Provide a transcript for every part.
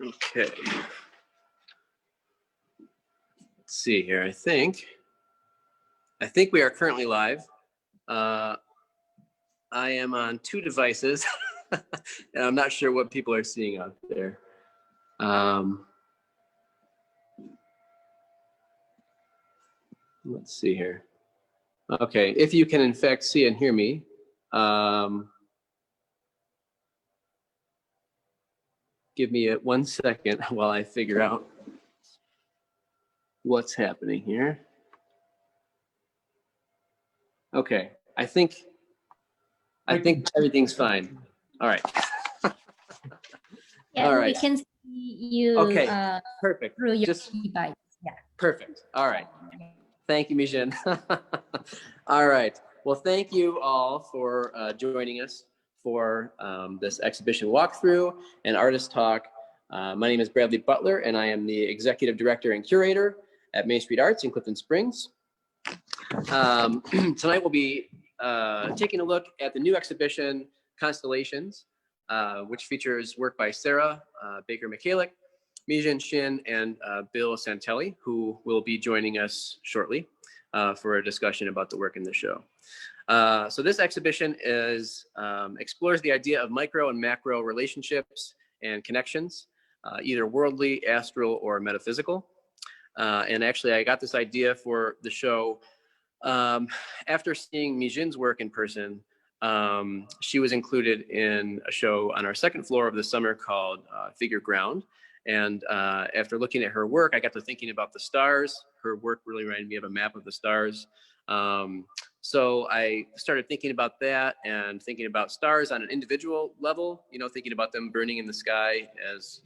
Okay. Let's see here. I think we are currently live. I am on 2 devices, and I'm not sure what people are seeing out there. Let's see here. Okay, if you can in fact see and hear me, give me 1 second while I figure out what's happening here. Okay, I think everything's fine. All right. Yeah, all right. We can see you. Okay, perfect. Through your device. Yeah. Perfect. All right. Thank you, Mizin. All right. Well, thank you all for joining us for this exhibition walkthrough and artist talk. My name is Bradley Butler, and I am the Executive Director and Curator at Main Street Arts in Clifton Springs. Tonight we'll be taking a look at the new exhibition, Constellations, which features work by Sara Baker Michalak, Mizin Shin, and Bill Santelli, who will be joining us shortly for a discussion about the work in the show. So this exhibition explores the idea of micro and macro relationships and connections, either worldly, astral, or metaphysical. And actually, I got this idea for the show after seeing Mizin's work in person. She was included in a show on our 2nd floor of the summer called Figure Ground. And after looking at her work, I got to thinking about the stars. Her work really reminded me of a map of the stars. So I started thinking about that and thinking about stars on an individual level, thinking about them burning in the sky as,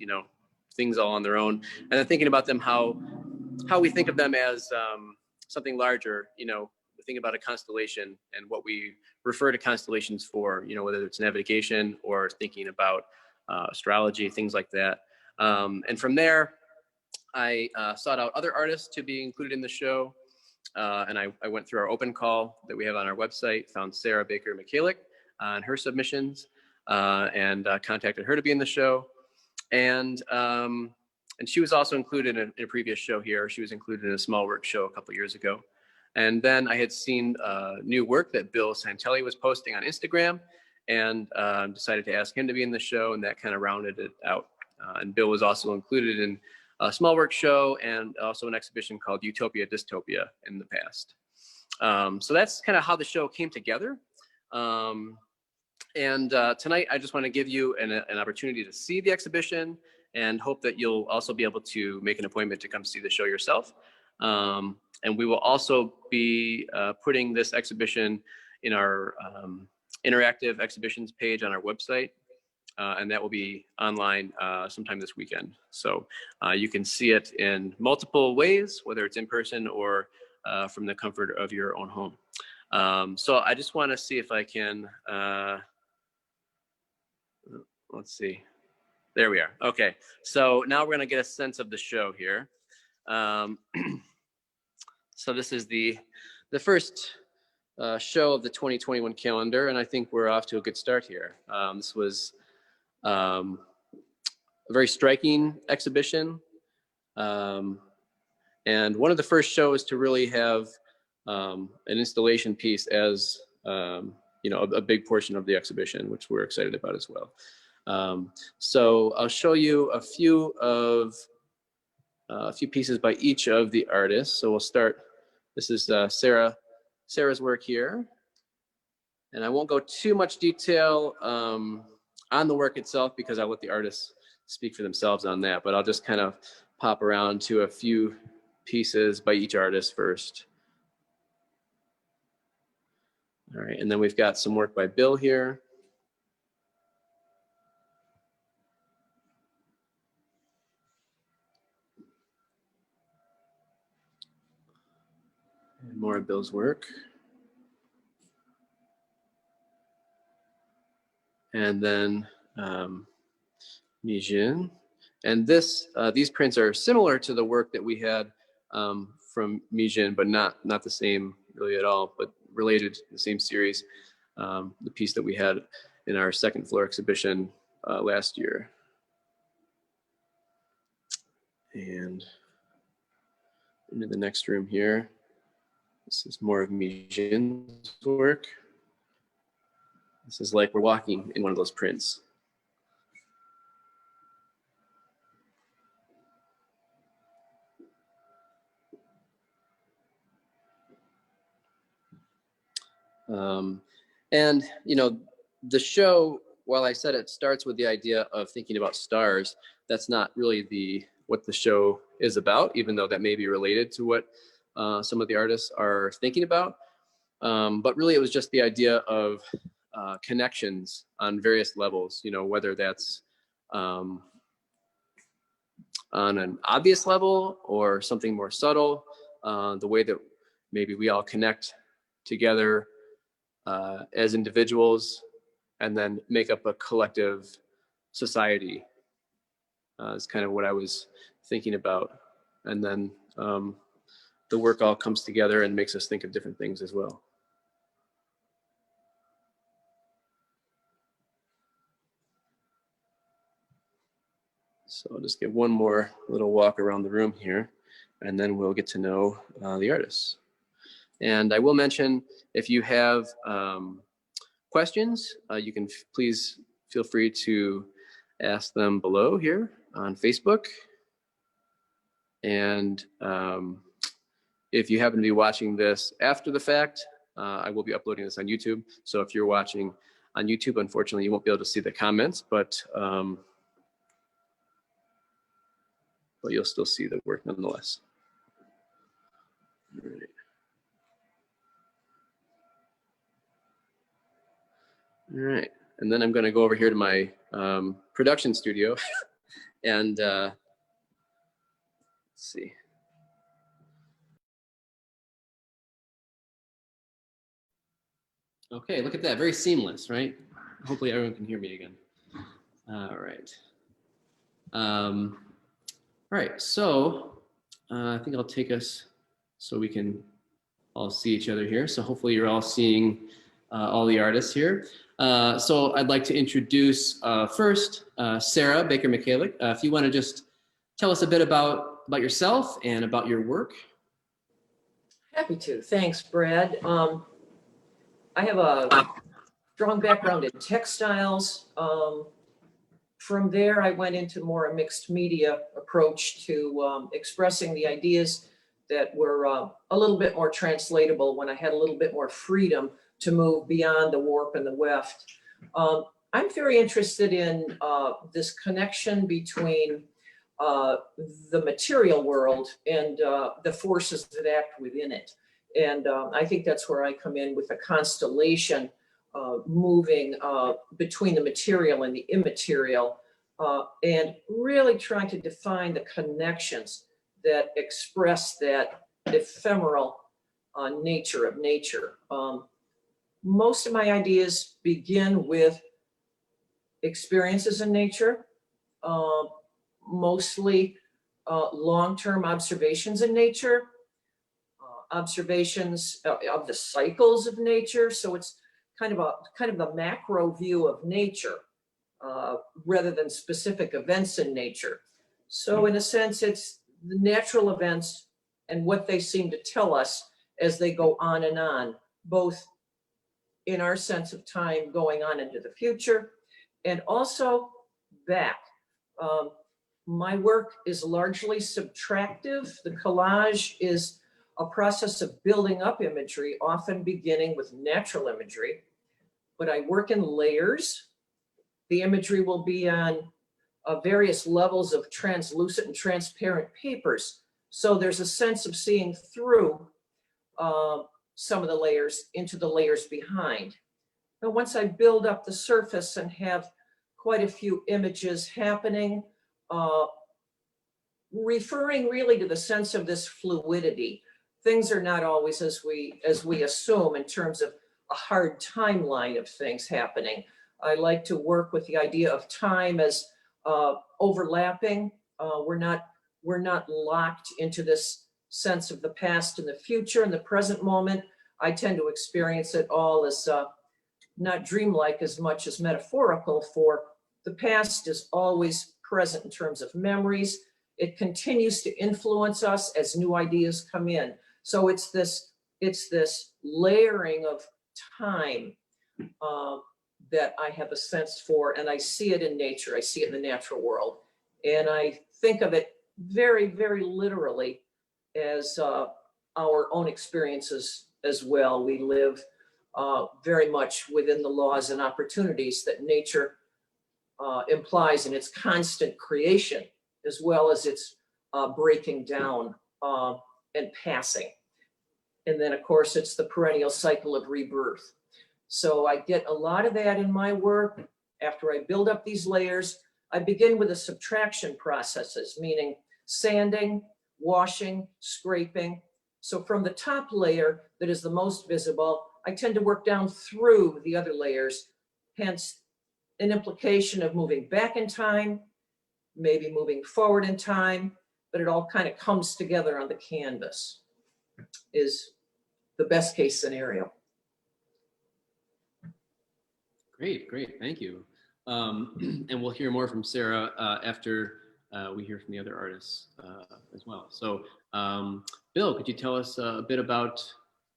things all on their own. And then thinking about them, how we think of them as something larger, think about a constellation and what we refer to constellations for, whether it's navigation or thinking about astrology, things like that. And from there, I sought out other artists to be included in the show. And I went through our open call that we have on our website, found Sara Baker Michalak on her submissions, and contacted her to be in the show. And she was also included in a previous show here. She was included in a small work show a couple years ago. And then I had seen new work that Bill Santelli was posting on Instagram, and decided to ask him to be in the show, and that kind of rounded it out. And Bill was also included in a small work show and also an exhibition called Utopia Dystopia in the past. So that's kind of how the show came together. And tonight I just want to give you an opportunity to see the exhibition, and hope that you'll also be able to make an appointment to come see the show yourself. And we will also be putting this exhibition in our interactive exhibitions page on our website. And that will be online sometime this weekend. So you can see it in multiple ways, whether it's in person or from the comfort of your own home. So I just want to see if I can, let's see. There we are. Okay, so now we're going to get a sense of the show here. So this is the first show of the 2021 calendar, and I think we're off to a good start here. This was a very striking exhibition, and one of the first shows to really have an installation piece as a big portion of the exhibition, which we're excited about as well. So I'll show you a few pieces by each of the artists. So we'll start. This is Sara's work here, and I won't go too much detail on the work itself because I'll let the artists speak for themselves on that, but I'll just kind of pop around to a few pieces by each artist first. All right, and then we've got some work by Bill here. And more of Bill's work. And then Mizin. And these prints are similar to the work that we had from Mizin, but not the same really at all, but related to the same series, the piece that we had in our 2nd floor exhibition last year. And into the next room here. This is more of Mizin's work. This is like we're walking in one of those prints. And you know, the show, while I said it starts with the idea of thinking about stars, that's not really what the show is about, even though that may be related to what some of the artists are thinking about. But really it was just the idea of connections on various levels, you know, whether that's on an obvious level or something more subtle, the way that maybe we all connect together as individuals and then make up a collective society is kind of what I was thinking about. And then the work all comes together and makes us think of different things as well. So I'll just give one more little walk around the room here, and then we'll get to know the artists. And I will mention, if you have questions, you can please feel free to ask them below here on Facebook. And if you happen to be watching this after the fact, I will be uploading this on YouTube. So if you're watching on YouTube, unfortunately, you won't be able to see the comments, but you'll still see the work nonetheless. All right. All right, and then I'm going to go over here to my production studio and let's see. Okay, look at that, very seamless, right? Hopefully everyone can hear me again. All right. All right, so I think I'll take us so we can all see each other here. So hopefully you're all seeing all the artists here. So I'd like to introduce first Sara Baker Michalak. If you want to just tell us a bit about yourself and about your work. Happy to. Thanks, Brad. I have a strong background in textiles. From there, I went into more a mixed media approach to expressing the ideas that were a little bit more translatable when I had a little bit more freedom to move beyond the warp and the weft. I'm very interested in this connection between the material world and the forces that act within it. And I think that's where I come in with a constellation moving between the material and the immaterial, and really trying to define the connections that express that ephemeral nature of nature. Most of my ideas begin with experiences in nature, mostly long-term observations in nature, observations of the cycles of nature. So it's kind of a macro view of nature rather than specific events in nature. So in a sense, it's the natural events and what they seem to tell us as they go on and on, both in our sense of time going on into the future and also back. My work is largely subtractive. The collage is a process of building up imagery, often beginning with natural imagery, but I work in layers. The imagery will be on various levels of translucent and transparent papers. So there's a sense of seeing through some of the layers into the layers behind. Now, once I build up the surface and have quite a few images happening, referring really to the sense of this fluidity. Things are not always as we assume in terms of a hard timeline of things happening. I like to work with the idea of time as overlapping. We're not locked into this sense of the past and the future and the present moment. I tend to experience it all as not dreamlike as much as metaphorical, for the past is always present in terms of memories, it continues to influence us as new ideas come in. So it's this layering of time that I have a sense for, and I see it in nature. I see it in the natural world. And I think of it very, very literally as our own experiences as well. We live very much within the laws and opportunities that nature implies in its constant creation, as well as its breaking down and passing. And then, of course, it's the perennial cycle of rebirth. So I get a lot of that in my work. After I build up these layers, I begin with the subtraction processes, meaning sanding, washing, scraping. So from the top layer that is the most visible, I tend to work down through the other layers, hence an implication of moving back in time, maybe moving forward in time, but it all kind of comes together on the canvas, is the best case scenario. Great, thank you. And we'll hear more from Sara after we hear from the other artists as well. So, Bill, could you tell us a bit about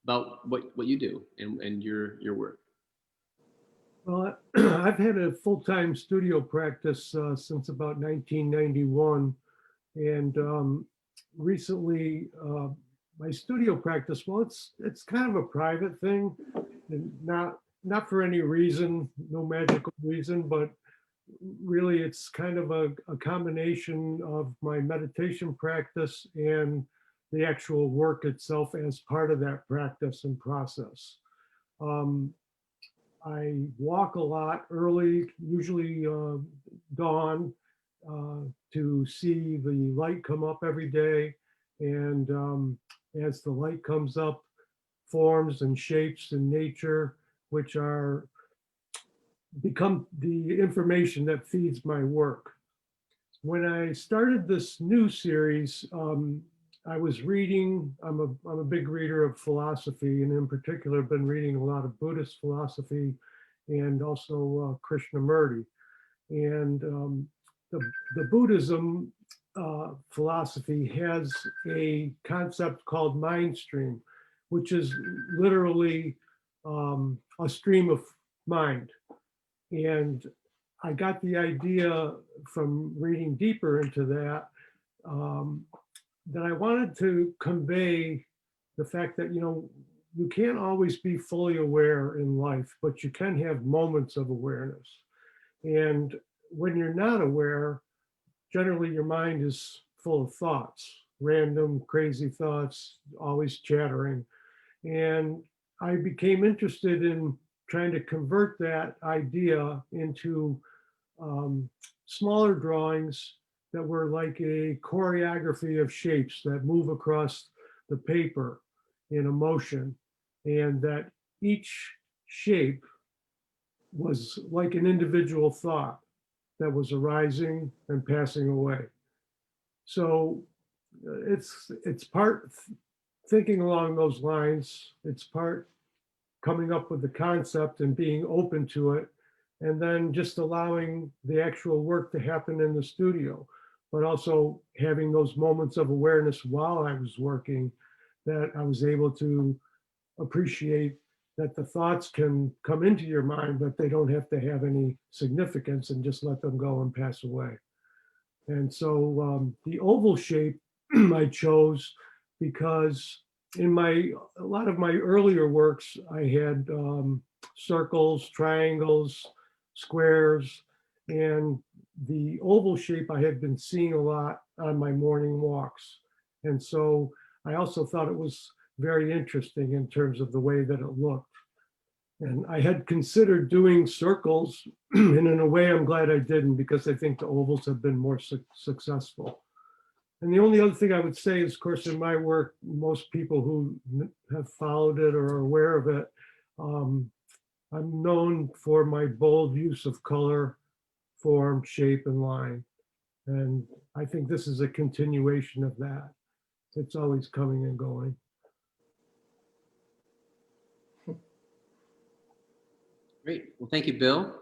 what you do and your work? Well, I've had a full-time studio practice since about 1991, and recently my studio practice, well, it's kind of a private thing, and not for any reason, no magical reason, but really it's kind of a combination of my meditation practice and the actual work itself as part of that practice and process. I walk a lot early, usually dawn, to see the light come up every day. And as the light comes up, forms and shapes in nature, which become the information that feeds my work. When I started this new series, I was reading, I'm a big reader of philosophy, and in particular been reading a lot of Buddhist philosophy and also Krishnamurti. And the Buddhism philosophy has a concept called mind stream, which is literally a stream of mind. And I got the idea from reading deeper into that, that I wanted to convey the fact that, you can't always be fully aware in life, but you can have moments of awareness. And when you're not aware, generally your mind is full of thoughts, random, crazy thoughts, always chattering. And I became interested in trying to convert that idea into smaller drawings that were like a choreography of shapes that move across the paper in a motion, and that each shape was like an individual thought that was arising and passing away. So it's part thinking along those lines, it's part coming up with the concept and being open to it, and then just allowing the actual work to happen in the studio, but also having those moments of awareness while I was working, that I was able to appreciate that the thoughts can come into your mind, but they don't have to have any significance, and just let them go and pass away. And so the oval shape I chose because in a lot of my earlier works, I had circles, triangles, squares, and the oval shape I had been seeing a lot on my morning walks. And so I also thought it was very interesting in terms of the way that it looked. And I had considered doing circles, and in a way I'm glad I didn't, because I think the ovals have been more successful. And the only other thing I would say is, of course, in my work, most people who have followed it or are aware of it, I'm known for my bold use of color, form, shape, and line. And I think this is a continuation of that. It's always coming and going. Great. Well, thank you, Bill.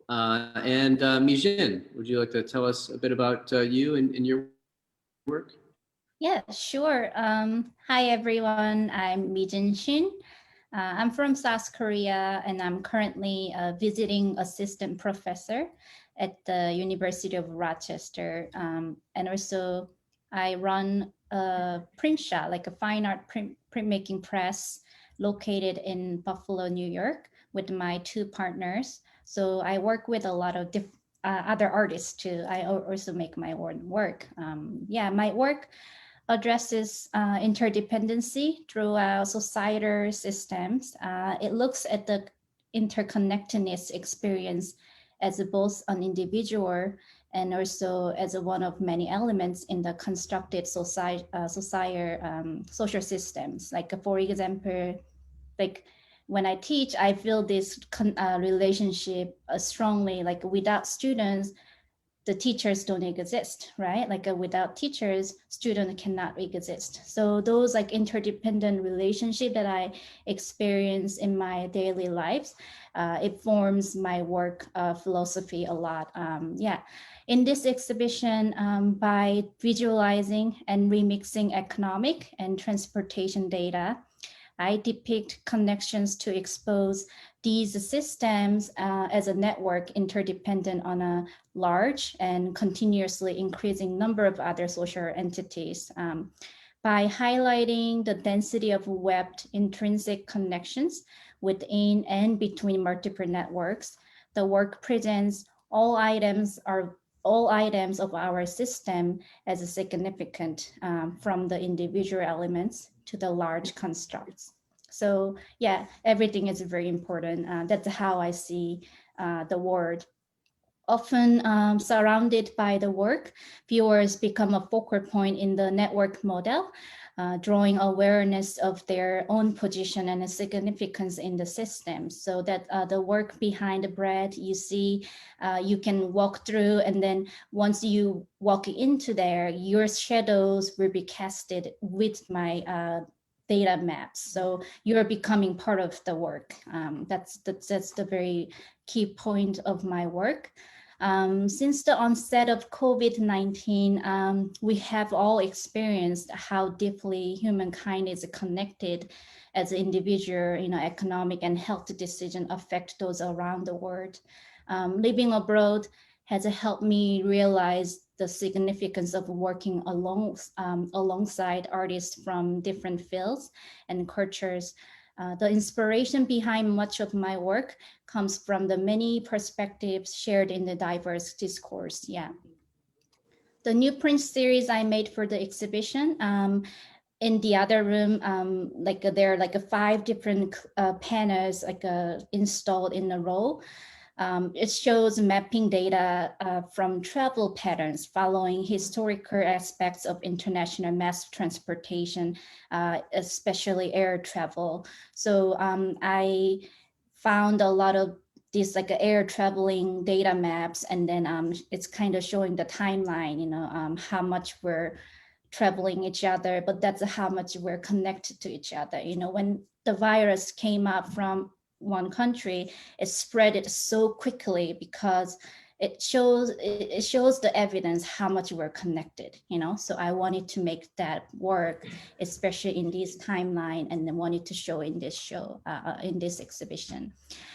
And Mizin, would you like to tell us a bit about you and your work? Yeah, sure. Hi, everyone. I'm Mizin Shin. I'm from South Korea, and I'm currently a visiting assistant professor at the University of Rochester. And also, I run a print shop, like a fine art printmaking press located in Buffalo, New York, with my two partners. So I work with a lot of other artists too. I also make my own work. Yeah, my work addresses interdependency throughout societal systems. It looks at the interconnectedness experience as both an individual and also as one of many elements in the constructed social systems. Like for example, like when I teach, I feel this relationship strongly. Like without students, the teachers don't exist, right? Like without teachers, student cannot exist. So those like interdependent relationship that I experience in my daily lives, it forms my work philosophy a lot. Yeah, in this exhibition, by visualizing and remixing economic and transportation data, I depict connections to expose these systems as a network interdependent on a large and continuously increasing number of other social entities. By highlighting the density of webbed intrinsic connections within and between multiple networks, the work presents all items of our system as significant, from the individual elements to the large constructs. So yeah, everything is very important. That's how I see the world. Often surrounded by the work, viewers become a focal point in the network model, drawing awareness of their own position and significance in the system. So that the work behind the bread, you see, you can walk through, and then once you walk into there, your shadows will be casted with my data maps. So you're becoming part of the work. That's the very key point of my work. Since the onset of COVID-19, we have all experienced how deeply humankind is connected as an individual. Economic and health decisions affect those around the world. Living abroad has helped me realize the significance of working alongside artists from different fields and cultures. The inspiration behind much of my work comes from the many perspectives shared in the diverse discourse. Yeah. The new print series I made for the exhibition, in the other room, there are like 5 different panels installed in a row. It shows mapping data from travel patterns following historical aspects of international mass transportation, especially air travel. So I found a lot of these air traveling data maps, and then it's kind of showing the timeline, how much we're traveling each other, but that's how much we're connected to each other. When the virus came up from one country, it spread it so quickly because it shows the evidence how much we're connected. So I wanted to make that work, especially in this timeline, and then wanted to show in this show, in this exhibition.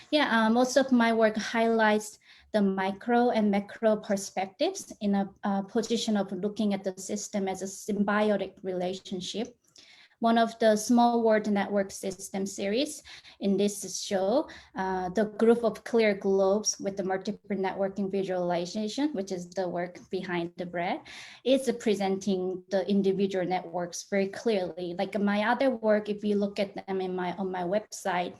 Yeah, most of my work highlights the micro and macro perspectives in a position of looking at the system as a symbiotic relationship. One of the Small World Network System series in this show, the group of clear globes with the multiple networking visualization, which is the work behind the bread, is presenting the individual networks very clearly. Like my other work, if you look at them on my website,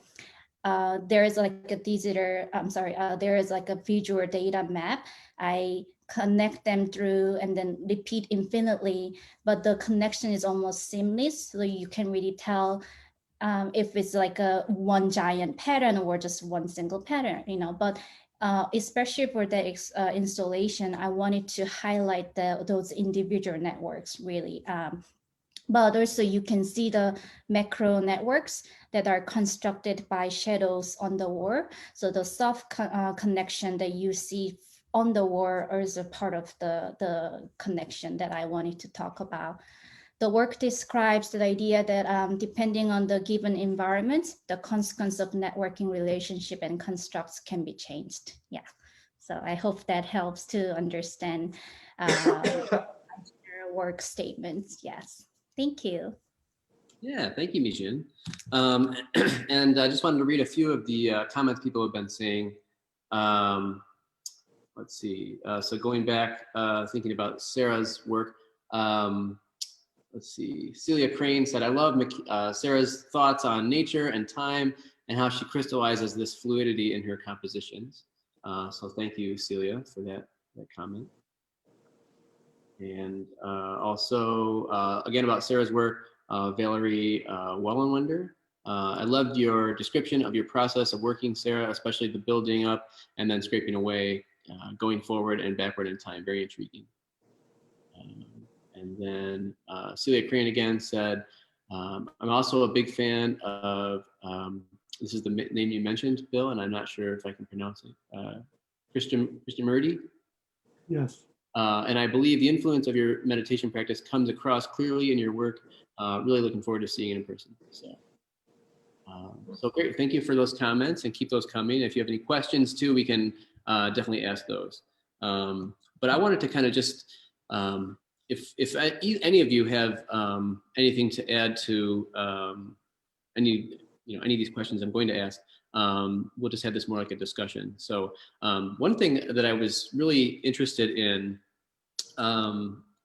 there is there is a visual data map. I connect them through and then repeat infinitely, but the connection is almost seamless. So you can really tell if it's like a one giant pattern or just one single pattern, but especially for the installation, I wanted to highlight those individual networks really. But also you can see the macro networks that are constructed by shadows on the wall. So the soft connection that you see on the wall or as a part of the connection that I wanted to talk about. The work describes the idea that depending on the given environment, the consequence of networking relationship and constructs can be changed. Yeah, so I hope that helps to understand work statements. Yes, thank you. Yeah, thank you, Mizin. And I just wanted to read a few of the comments people have been saying. Let's see. So going back, thinking about Sarah's work. Let's see. Celia Crane said, "I love Sarah's thoughts on nature and time and how she crystallizes this fluidity in her compositions." So thank you, Celia, for that comment. And also, again, about Sarah's work, Valerie Wellenwender. I loved your description of your process of working, Sarah, especially the building up and then scraping away, going forward and backward in time. Very intriguing. And then Celia Crane again said, "I'm also a big fan of," this is the name you mentioned, Bill, and I'm not sure if I can pronounce it, Christian Murdy. Yes. And I believe the influence of your meditation practice comes across clearly in your work. Really looking forward to seeing it in person. So great. Thank you for those comments and keep those coming. If you have any questions too, we can definitely ask those. But I wanted to kind of just, if any of you have anything to add to any of these questions I'm going to ask, we'll just have this more like a discussion. So one thing that I was really interested in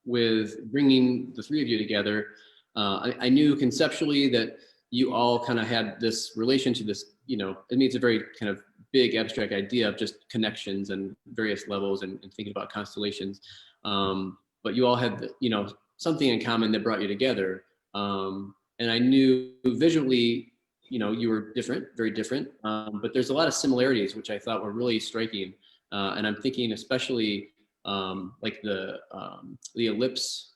with bringing the three of you together, I knew conceptually that you all kind of had this relation to this, I mean, it's a very kind of big abstract idea of just connections and various levels and thinking about constellations. But you all had, something in common that brought you together. And I knew visually, you were different, very different, but there's a lot of similarities, which I thought were really striking. And I'm thinking especially like the ellipse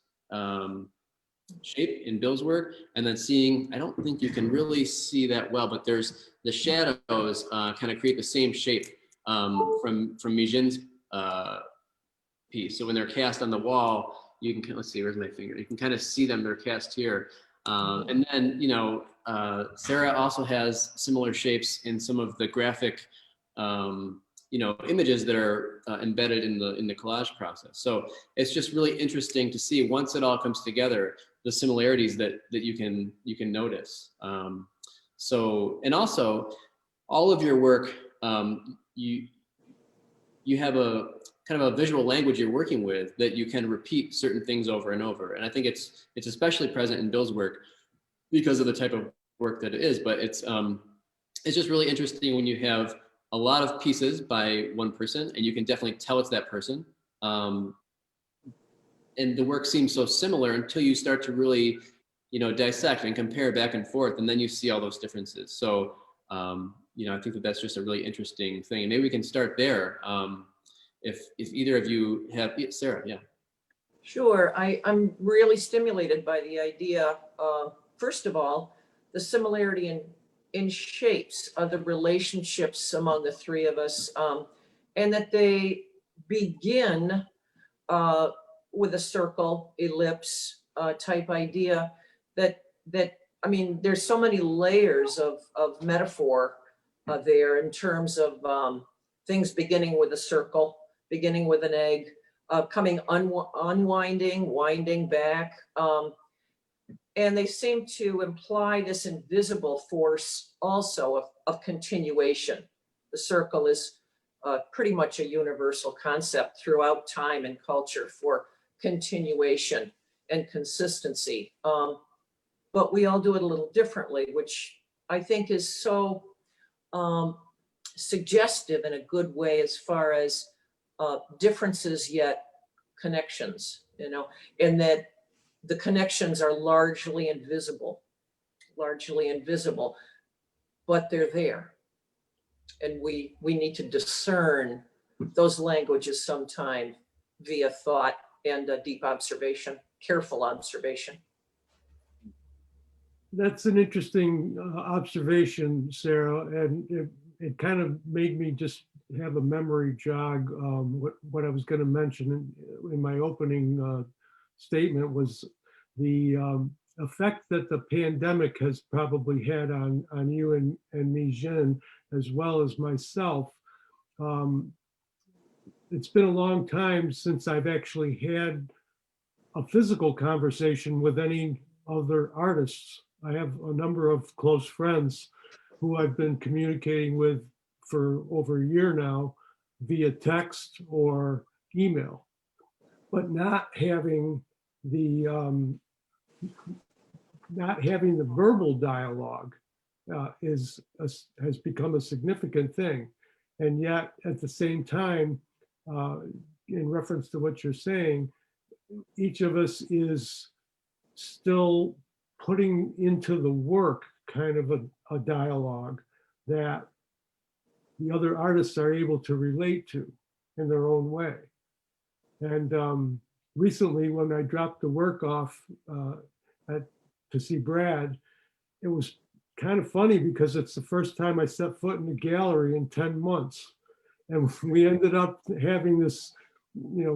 shape in Bill's work, and then seeing, I don't think you can really see that well, but there's the shadows kind of create the same shape from Mizin's piece. So when they're cast on the wall, you can, let's see, where's my finger? You can kind of see them, they're cast here. And then, Sarah also has similar shapes in some of the graphic, images that are embedded in the collage process. So it's just really interesting to see once it all comes together, the similarities that you can notice. So, and also all of your work, you have a kind of a visual language you're working with that you can repeat certain things over and over. And I think it's especially present in Bill's work because of the type of work that it is. But it's just really interesting when you have a lot of pieces by one person, and you can definitely tell it's that person. And the work seems so similar until you start to really, dissect and compare back and forth, and then you see all those differences. So, I think that's just a really interesting thing. Maybe we can start there. If either of you have, Sarah, yeah. Sure, I'm really stimulated by the idea, first of all, the similarity in shapes of the relationships among the three of us, and that they begin with a circle, ellipse type idea that I mean, there's so many layers of metaphor there in terms of things beginning with a circle, beginning with an egg, coming unwinding, winding back. And they seem to imply this invisible force also of continuation. The circle is pretty much a universal concept throughout time and culture for continuation and consistency. But we all do it a little differently, which I think is so suggestive in a good way as far as differences yet connections, and that the connections are largely invisible, but they're there. And we need to discern those languages sometime via thought and deep observation, careful observation. That's an interesting observation, Sarah, and it kind of made me just have a memory jog. What I was going to mention in my opening statement was the effect that the pandemic has probably had on you and Mizin, as well as myself. It's been a long time since I've actually had a physical conversation with any other artists. I have a number of close friends who I've been communicating with for over a year now via text or email, but not having the verbal dialogue has become a significant thing. And yet at the same time, in reference to what you're saying, each of us is still putting into the work kind of a dialogue that the other artists are able to relate to in their own way. And recently, when I dropped the work off to see Brad, it was kind of funny because it's the first time I set foot in the gallery in 10 months. And we ended up having this,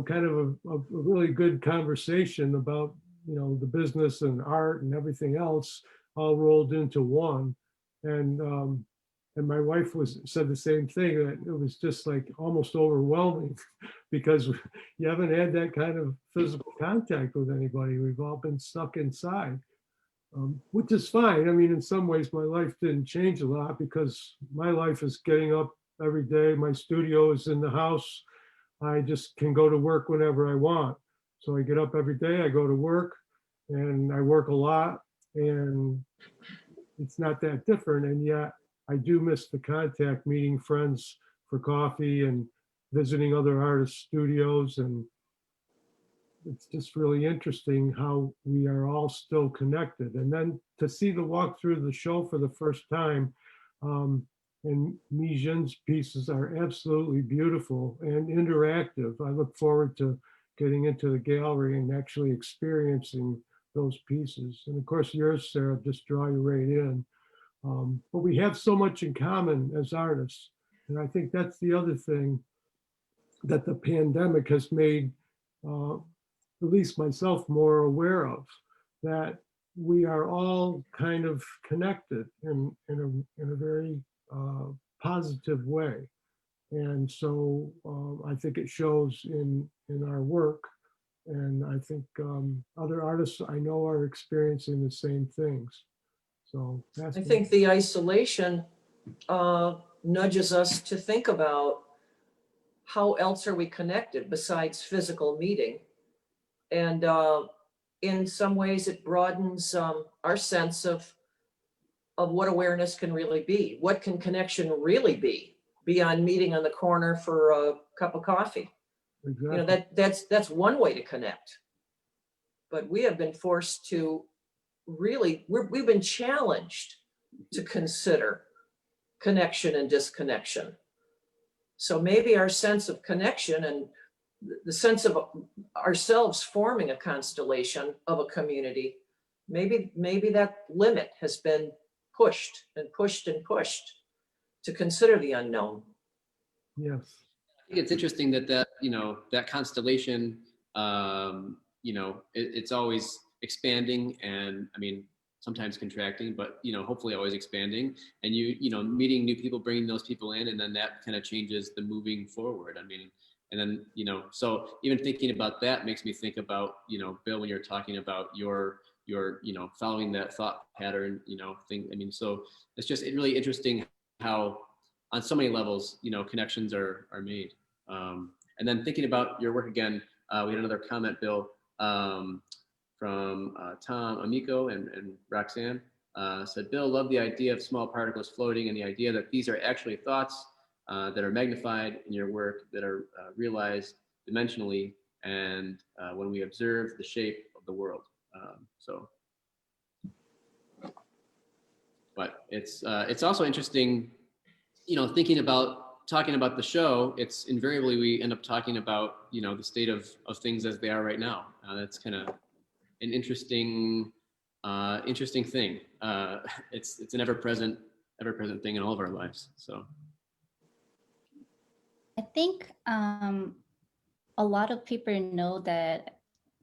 kind of a really good conversation about, the business and art and everything else all rolled into one. And my wife said the same thing, that it was just like almost overwhelming because you haven't had that kind of physical contact with anybody. We've all been stuck inside, which is fine. I mean, in some ways, my life didn't change a lot because my life is getting up every day. My studio is in the house. I just can go to work whenever I want. So I get up every day, I go to work, and I work a lot, and it's not that different. And yet I do miss the contact, meeting friends for coffee and visiting other artists' studios. And it's just really interesting how we are all still connected. And then to see the walk through the show for the first time, and Mizin's pieces are absolutely beautiful and interactive. I look forward to getting into the gallery and actually experiencing those pieces. And of course, yours, Sarah, just draw you right in. But we have so much in common as artists. And I think that's the other thing that the pandemic has made, at least myself, more aware of, that we are all kind of connected in a very positive way. And so I think it shows in our work. And I think other artists I know are experiencing the same things. So I think the isolation nudges us to think about how else are we connected besides physical meeting. And in some ways it broadens our sense of what awareness can really be. What can connection really be beyond meeting on the corner for a cup of coffee? Exactly. That's one way to connect. But we have been forced to really, we've been challenged to consider connection and disconnection. So maybe our sense of connection and the sense of ourselves forming a constellation of a community, maybe that limit has been pushed and pushed and pushed to consider the unknown. Yes. I think it's interesting that that constellation, it's always expanding, and I mean, sometimes contracting, but hopefully always expanding. And meeting new people, bringing those people in, and then that kind of changes the moving forward. I mean, and then so even thinking about that makes me think about Bill, when you're talking about your following that thought pattern thing. I mean, so it's just really interesting how on so many levels connections are made. And then thinking about your work again, we had another comment, Bill, from Tom Amico and Roxanne. Said, Bill, love the idea of small particles floating and the idea that these are actually thoughts that are magnified in your work, that are realized dimensionally, and when we observe the shape of the world. But it's also interesting, thinking about talking about the show. It's invariably we end up talking about the state of things as they are right now. That's kind of an interesting thing. It's an ever present thing in all of our lives. So I think a lot of people know that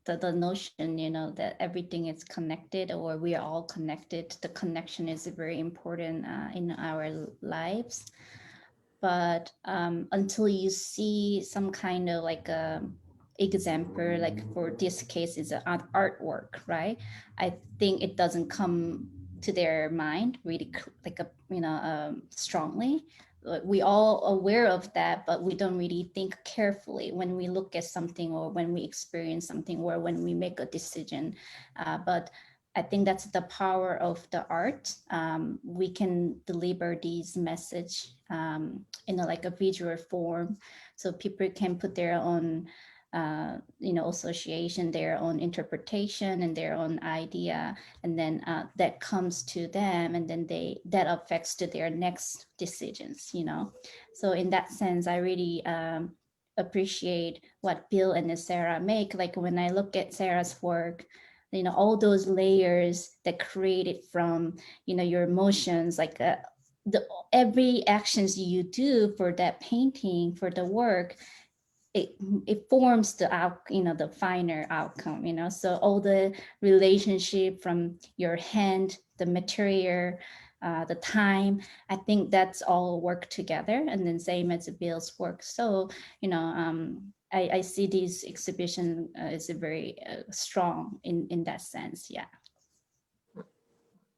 the notion, that everything is connected or we are all connected. The connection is very important in our lives. But until you see some kind of like a example, like for this case is an artwork, right? I think it doesn't come to their mind really like a strongly. We all aware of that, but we don't really think carefully when we look at something or when we experience something or when we make a decision. But I think that's the power of the art. We can deliver these message in like a visual form, so people can put their own, association, their own interpretation, and their own idea, and then that comes to them, and then that affects to their next decisions. So in that sense, I really appreciate what Bill and Sarah make. Like when I look at Sarah's work, all those layers that created from your emotions, like every actions you do for that painting, for the work, it forms the the final outcome. So all the relationship from your hand, the material, the time, I think that's all work together, and then same as Bill's work. So I see this exhibition is very strong in that sense. Yeah.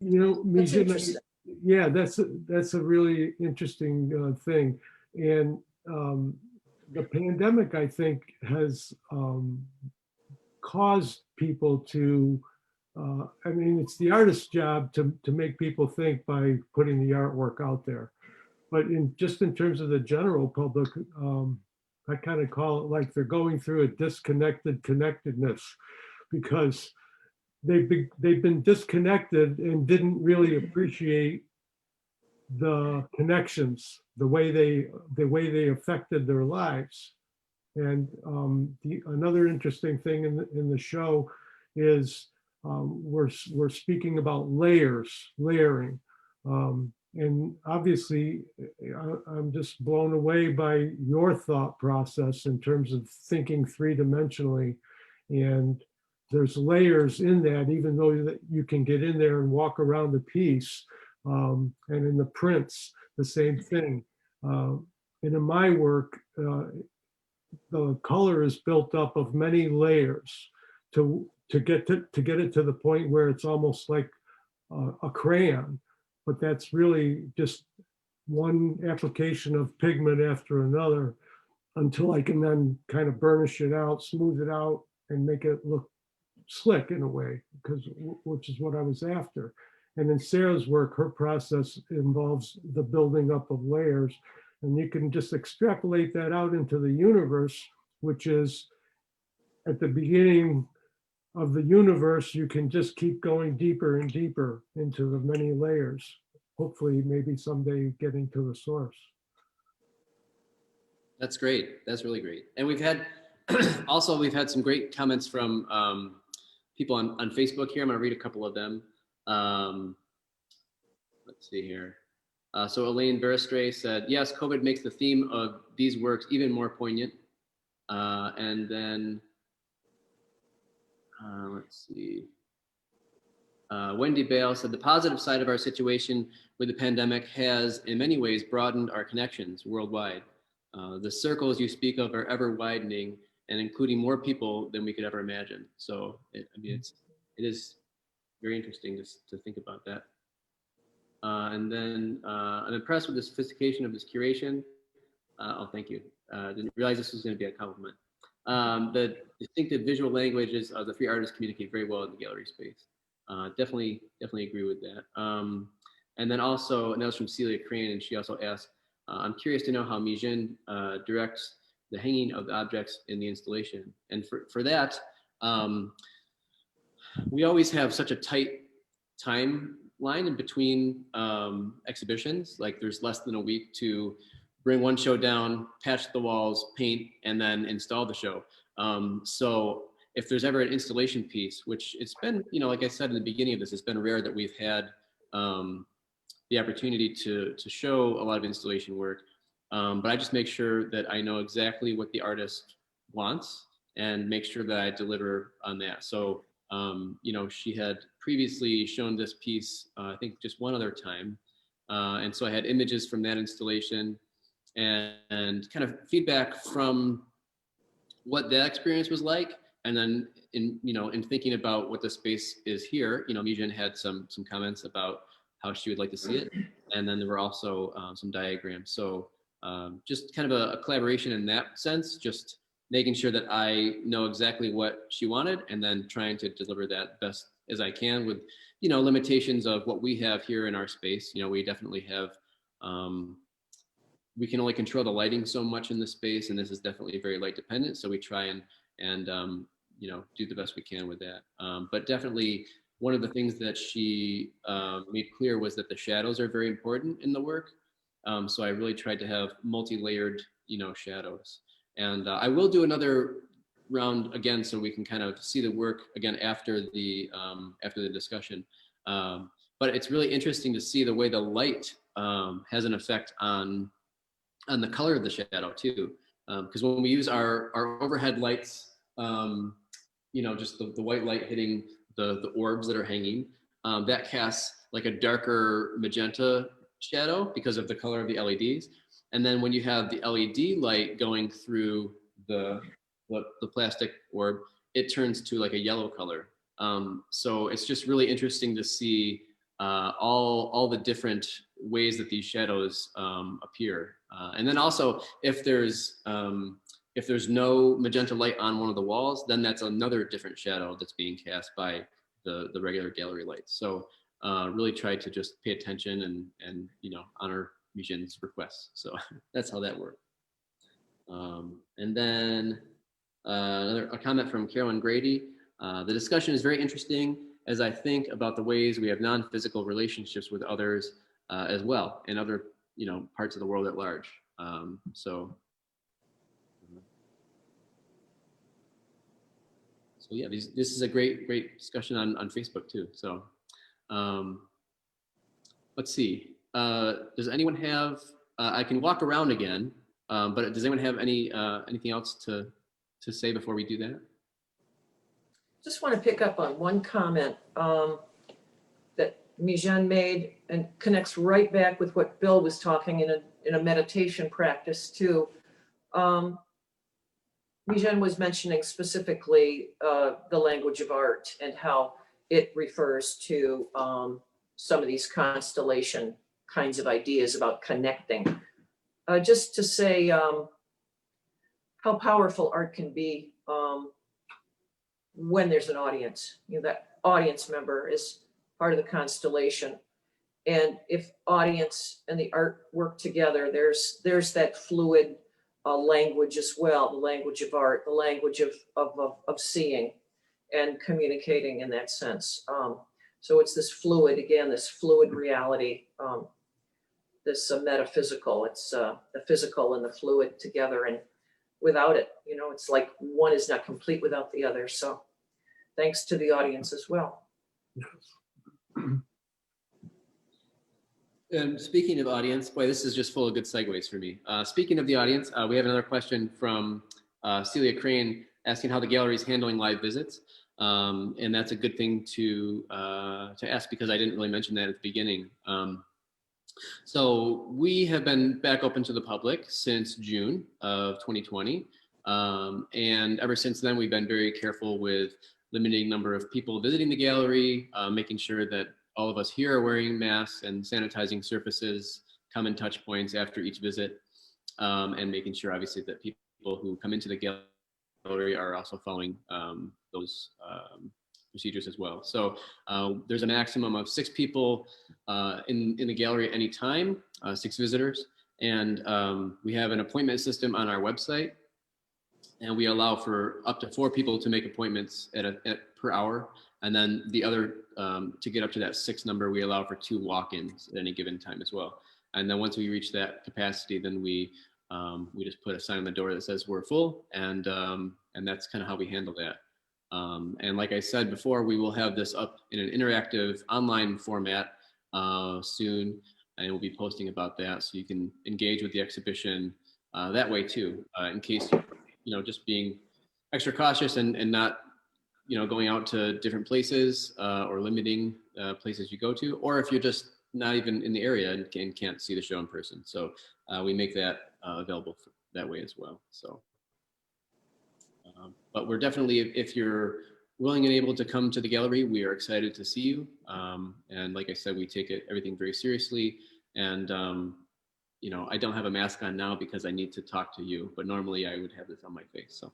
That's Mizin, interesting. yeah, that's a really interesting thing. And the pandemic, I think, has caused people to, I mean, it's the artist's job to make people think by putting the artwork out there. But just in terms of the general public, I kind of call it like they're going through a disconnected connectedness, because they've been disconnected and didn't really appreciate the connections, the way they affected their lives. And another interesting thing in the show is we're speaking about layering. And obviously, I'm just blown away by your thought process in terms of thinking three-dimensionally. And there's layers in that, even though that you can get in there and walk around the piece. And in the prints, the same thing. And in my work, the color is built up of many layers to get it to the point where it's almost like a crayon, but that's really just one application of pigment after another until I can then kind of burnish it out, smooth it out, and make it look slick in a way, which is what I was after. And in Sarah's work, her process involves the building up of layers, and you can just extrapolate that out into the universe, which is at the beginning of the universe, you can just keep going deeper and deeper into the many layers. Hopefully, maybe someday getting to the source. That's great. That's really great. And we've had we've had some great comments from people on Facebook here. I'm going to read a couple of them. Let's see here. So Elaine Veristre said, yes, COVID makes the theme of these works even more poignant. And then, let's see. Wendy Bale said, the positive side of our situation with the pandemic has in many ways broadened our connections worldwide. The circles you speak of are ever widening and including more people than we could ever imagine. So it is very interesting to think about that. And then I'm impressed with the sophistication of this curation. Oh, thank you. Didn't realize this was going to be a compliment. The distinctive visual languages of the three artists communicate very well in the gallery space. Definitely agree with that. And then also, and that was from Celia Crane, and she also asked, I'm curious to know how Mizin directs the hanging of the objects in the installation. And for that, we always have such a tight timeline in between exhibitions. Like there's less than a week to bring one show down, patch the walls, paint, and then install the show. So if there's ever an installation piece, which it's been, like I said in the beginning of this, it's been rare that we've had the opportunity to show a lot of installation work. But I just make sure that I know exactly what the artist wants and make sure that I deliver on that. So, you know, she had previously shown this piece, I think just one other time. And so I had images from that installation and kind of feedback from what that experience was like. And then in, you know, in thinking about what the space is here, you know, Mizin had some comments about how she would like to see it. And then there were also some diagrams. So just kind of a collaboration in that sense, just making sure that I know exactly what she wanted and then trying to deliver that best as I can with, you know, limitations of what we have here in our space. You know, we definitely have, we can only control the lighting so much in the space, and this is definitely very light dependent. So we try and you know, do the best we can with that. But definitely one of the things that she made clear was that the shadows are very important in the work. So I really tried to have multi-layered, you know, shadows. And I will do another round again so we can kind of see the work again after the discussion. But it's really interesting to see the way the light has an effect on the color of the shadow too. Because when we use our overhead lights, you know, just the white light hitting the orbs that are hanging, that casts like a darker magenta shadow because of the color of the LEDs. And then when you have the LED light going through the plastic orb, it turns to like a yellow color. So it's just really interesting to see all the different ways that these shadows appear. And then also if there's no magenta light on one of the walls, then that's another different shadow that's being cast by the regular gallery lights. So really try to just pay attention and you know, honor Mizin's requests. So that's how that worked. And then a comment from Carolyn Grady. The discussion is very interesting as I think about the ways we have non-physical relationships with others as well, and other, you know, parts of the world at large. So yeah, this is a great discussion on Facebook too. So let's see. Does anyone have? I can walk around again, but does anyone have anything else to say before we do that? Just want to pick up on one comment that Mizin made and connects right back with what Bill was talking in a meditation practice too. Mizin was mentioning specifically the language of art and how it refers to some of these constellation kinds of ideas about connecting. Just to say how powerful art can be when there's an audience. You know, that audience member is part of the constellation. And if audience and the art work together, there's that fluid language as well, the language of art, the language of seeing and communicating in that sense. So it's this fluid, again, this fluid reality, this metaphysical, it's the physical and the fluid together. And without it, you know, it's like one is not complete without the other. So thanks to the audience as well. And speaking of audience, boy, this is just full of good segues for me. Speaking of the audience, we have another question from Celia Crane asking how the gallery is handling live visits. And that's a good thing to ask because I didn't really mention that at the beginning. So we have been back open to the public since June of 2020. And ever since then, we've been very careful with limiting number of people visiting the gallery, making sure that all of us here are wearing masks and sanitizing surfaces, common touch points after each visit, and making sure obviously that people who come into the gallery are also following those procedures as well. So there's a maximum of 6 people in the gallery at any time, 6 visitors. And we have an appointment system on our website, and we allow for up to 4 people to make appointments per hour. And then the other, to get up to that 6 number, we allow for 2 walk-ins at any given time as well. And then once we reach that capacity, then we just put a sign on the door that says we're full, and that's kind of how we handle that. And like I said before, we will have this up in an interactive online format soon. and we'll be posting about that, so you can engage with the exhibition that way too, in case just being extra cautious and not going out to different places or limiting places you go to, or if you're just not even in the area and can't see the show in person. So we make that available that way as well. So, but we're definitely, if you're willing and able to come to the gallery, we are excited to see you. And like I said, we take everything very seriously. And I don't have a mask on now because I need to talk to you, but normally I would have this on my face. So.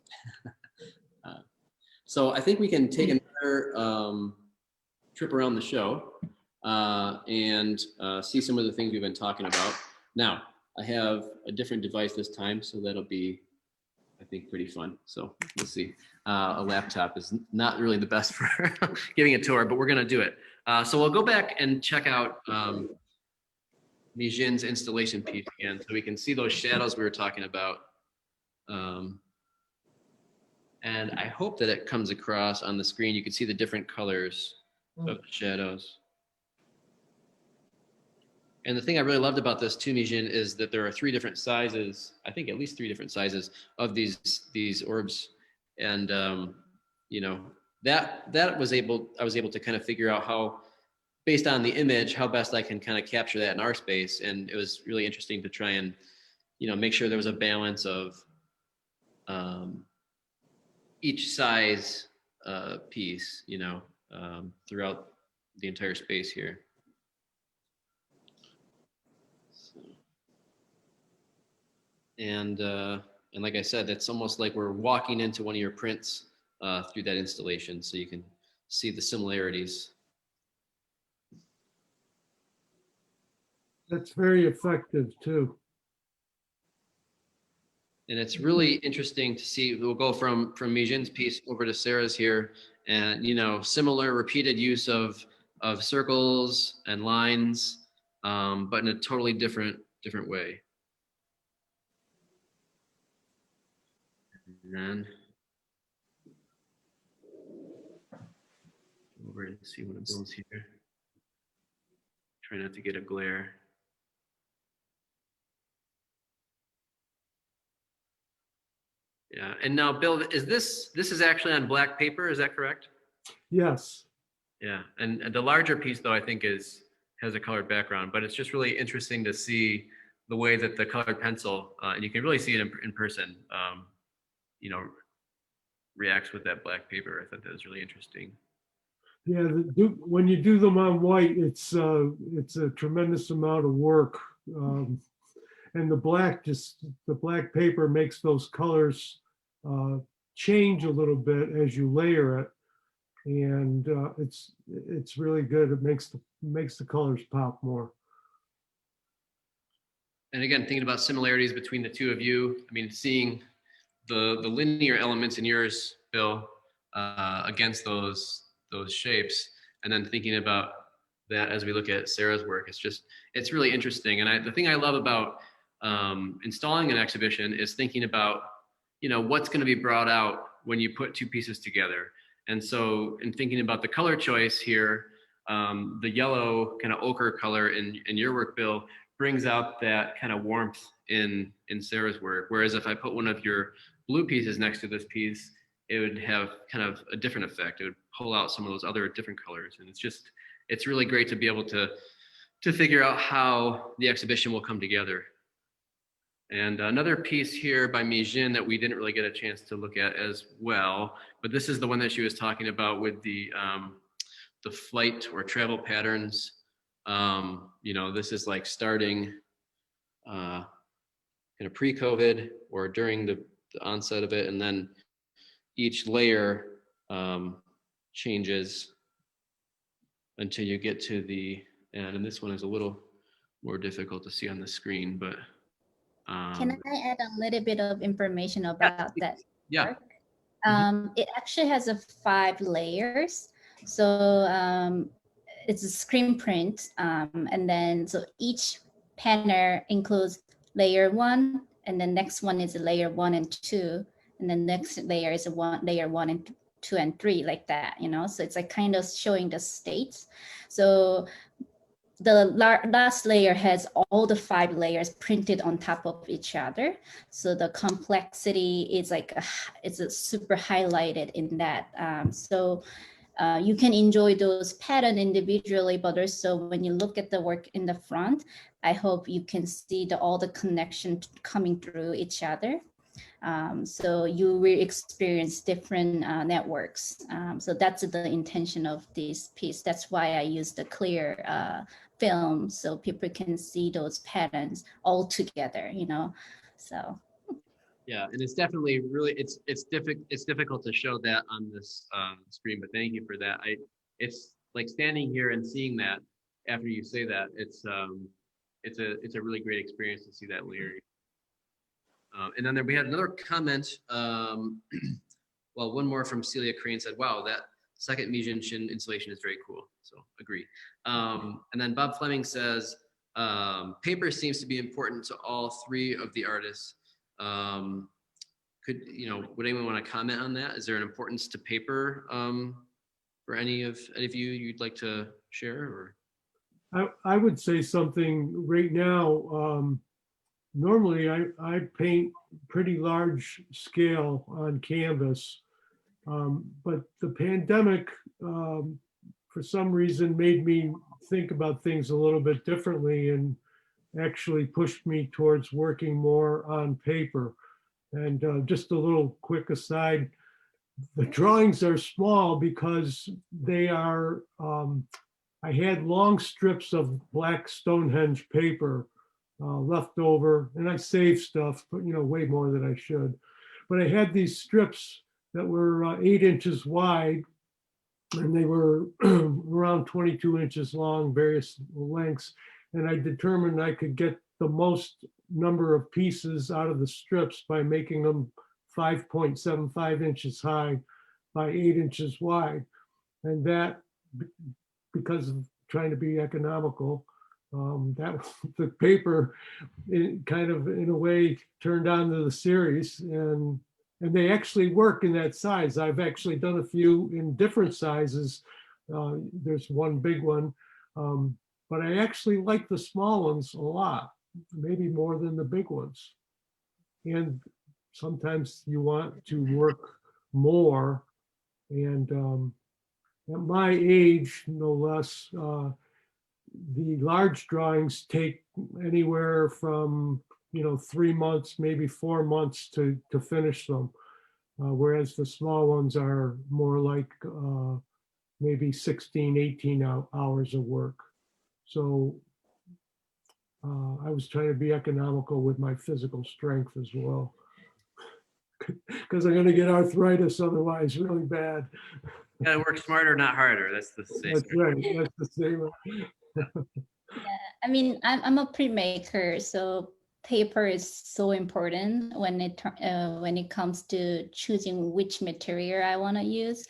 So I think we can take another trip around the show and see some of the things we've been talking about. Now, I have a different device this time, so that'll be, I think, pretty fun. So we'll see. A laptop is not really the best for giving a tour, but we're going to do it. So we'll go back and check out Mizin's installation piece again, so we can see those shadows we were talking about. And I hope that it comes across on the screen. You can see the different colors of the shadows. And the thing I really loved about this too, Mizin, is that there are 3 different sizes, I think at least 3 different sizes of these orbs. And I was able to kind of figure out how, based on the image, how best I can kind of capture that in our space. And it was really interesting to try and, make sure there was a balance of each size piece, throughout the entire space here. So, and like I said, it's almost like we're walking into one of your prints through that installation, so you can see the similarities. That's very effective too. And it's really interesting to see, we'll go from Mizin's piece over to Sara's here, and similar repeated use of circles and lines, but in a totally different way. And then over and see what it builds here. Try not to get a glare. Yeah, and now Bill, is this is actually on black paper, is that correct? Yes. Yeah, and the larger piece though, I think has a colored background, but it's just really interesting to see the way that the colored pencil, and you can really see it in person, reacts with that black paper. I thought that was really interesting. Yeah, when you do them on white, it's a tremendous amount of work. And the black paper makes those colors change a little bit as you layer it, and it's really good. It makes the colors pop more. And again, thinking about similarities between the two of you, I mean, seeing the linear elements in yours, Bill, against those shapes, and then thinking about that as we look at Sara's work, it's really interesting. And the thing I love about installing an exhibition is thinking about, what's going to be brought out when you put 2 pieces together. And so in thinking about the color choice here, the yellow kind of ochre color in your work, Bill, brings out that kind of warmth in Sara's work. Whereas if I put one of your blue pieces next to this piece, it would have kind of a different effect. It would pull out some of those other different colors. And it's really great to be able to figure out how the exhibition will come together. And another piece here by Mizin that we didn't really get a chance to look at as well, but this is the one that she was talking about with the flight or travel patterns. This is like starting kind of pre-COVID or during the onset of it, and then each layer changes until you get to the end. And this one is a little more difficult to see on the screen, but Can I add a little bit of information about that? Yeah. It actually has 5 layers. So it's a screen print. And then so each panel includes layer 1, and the next one is layer 1 and 2. And the next layer is layer 1 and 2 and 3, like that, So it's like kind of showing the states. So the last layer has all the 5 layers printed on top of each other. So the complexity is like, it's a super highlighted in that. So you can enjoy those patterns individually, but also when you look at the work in the front, I hope you can see all the connection coming through each other. So you will experience different networks. So that's the intention of this piece. That's why I use the clear film, so people can see those patterns all together, you know. So Yeah, and it's definitely really it's difficult to show that on this screen, but thank you for that. It's like standing here and seeing that after you say that, it's a really great experience to see that layering. And then we had another comment. Well, one more from Celia Crane said, "Wow, that second Mizin Shin installation is very cool." So agree. And then Bob Fleming says, "Paper seems to be important to all 3 of the artists." Would anyone want to comment on that? Is there an importance to paper for any of you you'd like to share? Or I would say something right now. Normally, I paint pretty large scale on canvas, but the pandemic, for some reason, made me think about things a little bit differently and actually pushed me towards working more on paper. And just a little quick aside, the drawings are small because they are, I had long strips of black Stonehenge paper left over, and I saved stuff, but way more than I should. But I had these strips that were 8 inches wide, and they were around 22 inches long, various lengths. And I determined I could get the most number of pieces out of the strips by making them 5.75 inches high by 8 inches wide. And that, because of trying to be economical, that the paper, it kind of in a way turned on to the series, and they actually work in that size. I've actually done a few in different sizes. There's one big one, but I actually like the small ones a lot, maybe more than the big ones. And sometimes you want to work more, and at my age, no less, the large drawings take anywhere from 3 months, maybe 4 months to finish them, whereas the small ones are more like maybe 16, 18 hours of work. So I was trying to be economical with my physical strength as well, because I'm going to get arthritis otherwise really bad. you gotta work smarter, not harder. That's the same. That's right. That's the same. yeah, I mean, I'm a printmaker, so paper is so important when it comes to choosing which material I want to use.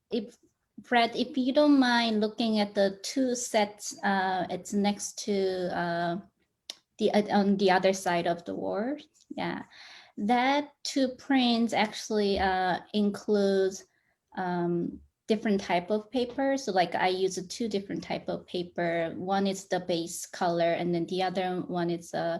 If Fred, if you don't mind looking at the 2 sets, it's next to on the other side of the wall. Yeah, that 2 prints actually includes different type of paper. So like I use 2 different type of paper. One is the base color, and then the other one is the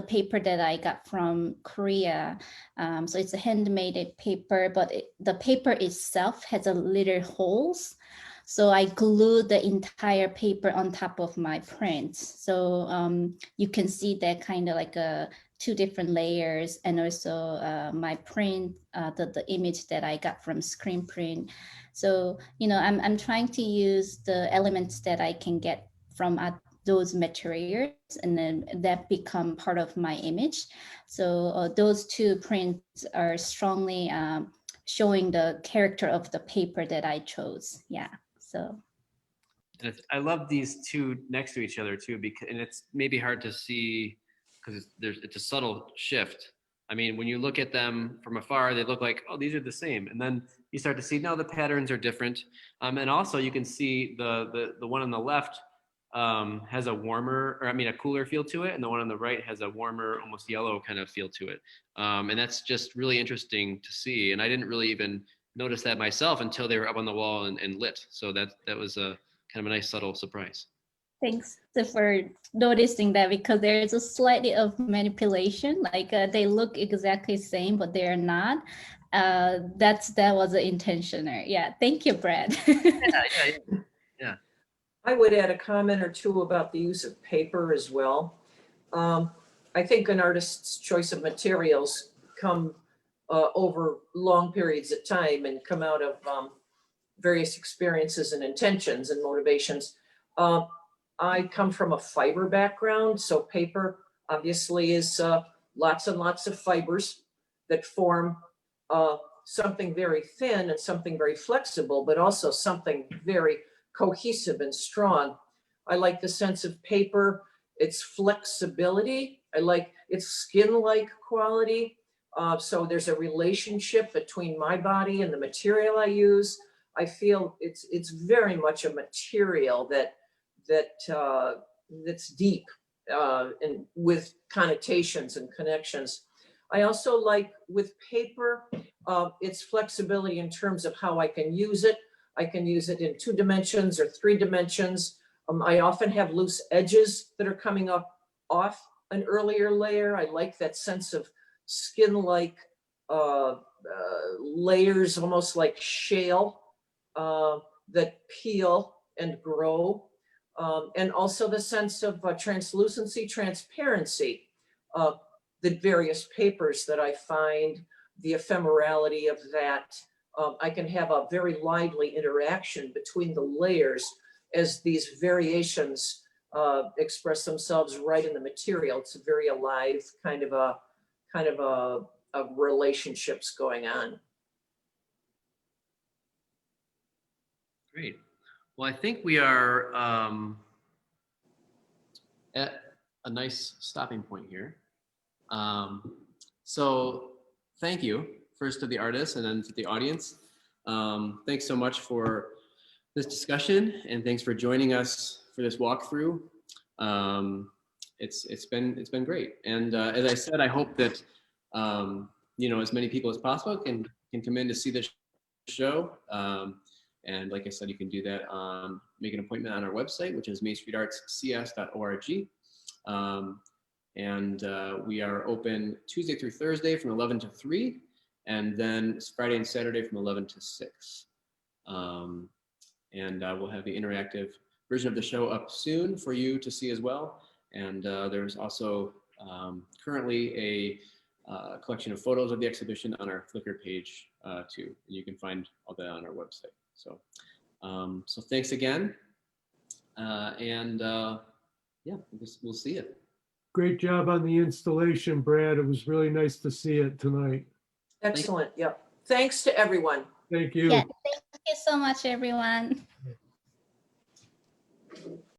paper that I got from Korea. So it's a handmade paper, but the paper itself has a little holes. So I glued the entire paper on top of my prints. So you can see that kind of like 2 different layers, and also my print, the image that I got from screen print. So, I'm trying to use the elements that I can get from those materials, and then that become part of my image. So those 2 prints are strongly showing the character of the paper that I chose. Yeah, so. I love these 2 next to each other too, because it's maybe hard to see because it's a subtle shift. I mean, when you look at them from afar, they look like, oh, these are the same, and then you start to see, no, the patterns are different. And also you can see the one on the left has a cooler feel to it, and the one on the right has a warmer, almost yellow kind of feel to it. And that's just really interesting to see. And I didn't really even notice that myself until they were up on the wall and lit. So that was a kind of a nice subtle surprise. Thanks for noticing that, because there is a slightly of manipulation, like they look exactly same, but they're not. That was the intention there. Yeah, thank you, Brad. Yeah. I would add a comment or two about the use of paper as well. I think an artist's choice of materials come over long periods of time and come out of various experiences and intentions and motivations. I come from a fiber background, so paper obviously is lots and lots of fibers that form something very thin and something very flexible, but also something very cohesive and strong. I like the sense of paper, its flexibility. I like its skin-like quality. So there's a relationship between my body and the material I use. I feel it's very much a material that's deep and with connotations and connections. I also like with paper, its flexibility in terms of how I can use it. I can use it in 2 dimensions or 3 dimensions. I often have loose edges that are coming up off an earlier layer. I like that sense of skin-like layers, almost like shale, that peel and grow. And also the sense of translucency, transparency, the various papers that I find, the ephemerality of that. I can have a very lively interaction between the layers as these variations express themselves right in the material. It's a very alive kind of relationships going on. Great. Well, I think we are at a nice stopping point here. So thank you first to the artists and then to the audience. Thanks so much for this discussion, and thanks for joining us for this walkthrough. It's been great. And as I said, I hope that as many people as possible can come in to see the show. And like I said, you can do that make an appointment on our website, which is mainstreetartscs.org. And we are open Tuesday through Thursday from 11 to 3, and then Friday and Saturday from 11 to 6. And we'll have the interactive version of the show up soon for you to see as well. And there's also currently a collection of photos of the exhibition on our Flickr page too. And you can find all that on our website. So, so thanks again. Yeah, we'll see you. Great job on the installation, Brad. It was really nice to see it tonight. Excellent. Yep. Thanks to everyone. Thank you. Yeah, thank you so much, everyone.